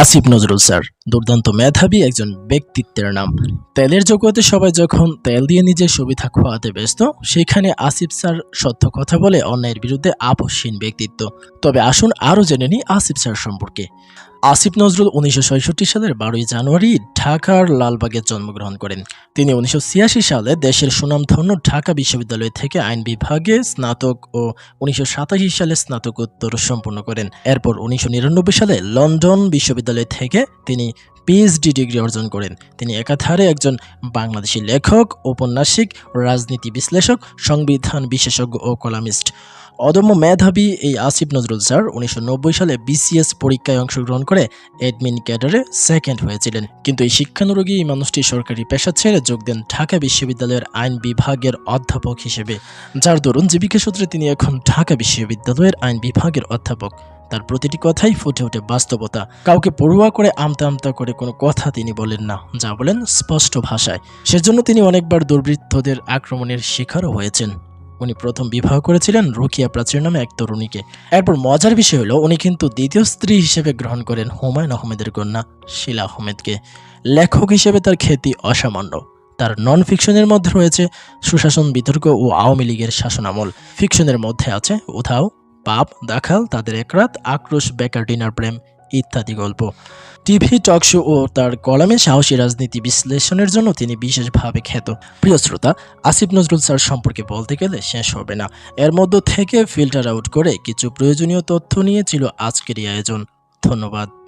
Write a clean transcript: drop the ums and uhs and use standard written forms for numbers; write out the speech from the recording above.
Asif Nazrul sir দুর্দান্ত মেধাবী একজন ব্যক্তিত্বের নাম। তেলের জগতে সবাই যখন তেল দিয়ে নিজের সুবিধা খোয়াতে ব্যস্ত, সেখানে আসিফ স্যার সত্য কথা বলে অন্যায়ের বিরুদ্ধে আপোষহীন ব্যক্তিত্ব। তবে আসুন আরও জেনে নিই আসিফ স্যার সম্পর্কে। আসিফ নজরুল 1966 সালের 12ই জানুয়ারি ঢাকার লালবাগে জন্মগ্রহণ করেন। তিনি 1986 সালে দেশের সুনামধন্য ঢাকা বিশ্ববিদ্যালয় থেকে আইন বিভাগে স্নাতক ও 1987 সালে স্নাতকোত্তর সম্পন্ন করেন। এরপর 1999 সালে লন্ডন বিশ্ববিদ্যালয় থেকে তিনি পিএইচডি ডিগ্রি অর্জন করেন। তিনি একাধারে একজন বাংলাদেশি লেখক, ঔপন্যাসিক, রাজনীতি বিশ্লেষক, সংবিধান বিশেষজ্ঞ ও কলামিস্ট। অদম্য মেধাবী এই আসিফ নজরুল স্যার 1990 সালে বিসিএস পরীক্ষায় অংশগ্রহণ করে অ্যাডমিন ক্যাডারে সেকেন্ড হয়েছিলেন। কিন্তু এই শিক্ষানুরাগী এই মানুষটি সরকারি পেশা ছেড়ে যোগ দেন ঢাকা বিশ্ববিদ্যালয়ের আইন বিভাগের অধ্যাপক হিসেবে, যার দরুন জীবিকা সূত্রে তিনি এখন ঢাকা বিশ্ববিদ্যালয়ের আইন বিভাগের অধ্যাপক। তার প্রতিটি কথাই ফুটে ওঠে বাস্তবতা। কাউকে পড়ুয়া করে আমতা আমতা করে কোনো কথা তিনি বলেন না, যা বলেন স্পষ্ট ভাষায়। সেজন্য তিনি অনেকবার দুর্বৃত্তদের আক্রমণের শিকারও হয়েছেন। উনি প্রথম বিবাহ করেছিলেন রুকিয়া প্রাচীর নামে এক তরুণীকে। এরপর মজার বিষয় হলো উনি কিন্তু দ্বিতীয় স্ত্রী হিসেবে গ্রহণ করেন হুমায়ুন আহমেদের কন্যা শিলা আহমেদকে। লেখক হিসেবে তার খ্যাতি অসামান্য। তার নন ফিকশনের মধ্যে রয়েছে সুশাসন, বিতর্ক ও আওয়ামী লীগের শাসনামল। ফিকশনের মধ্যে আছে উধাও, পাপ, দাখাল, তাদের এক রাত, আক্রোশ, বেকার ডিনার, প্রেম ইত্যাদি গল্প। টিভি টক শো ও তার কলামে সাহসী রাজনীতি বিশ্লেষণের জন্য তিনি বিশেষভাবে খ্যাত। প্রিয় শ্রোতা, আসিফ নজরুল স্যার সম্পর্কে বলতে গেলে শেষ হবে না। এর মধ্য থেকে ফিল্টার আউট করে কিছু প্রয়োজনীয় তথ্য নিয়ে ছিল আজকের এই আয়োজন। ধন্যবাদ।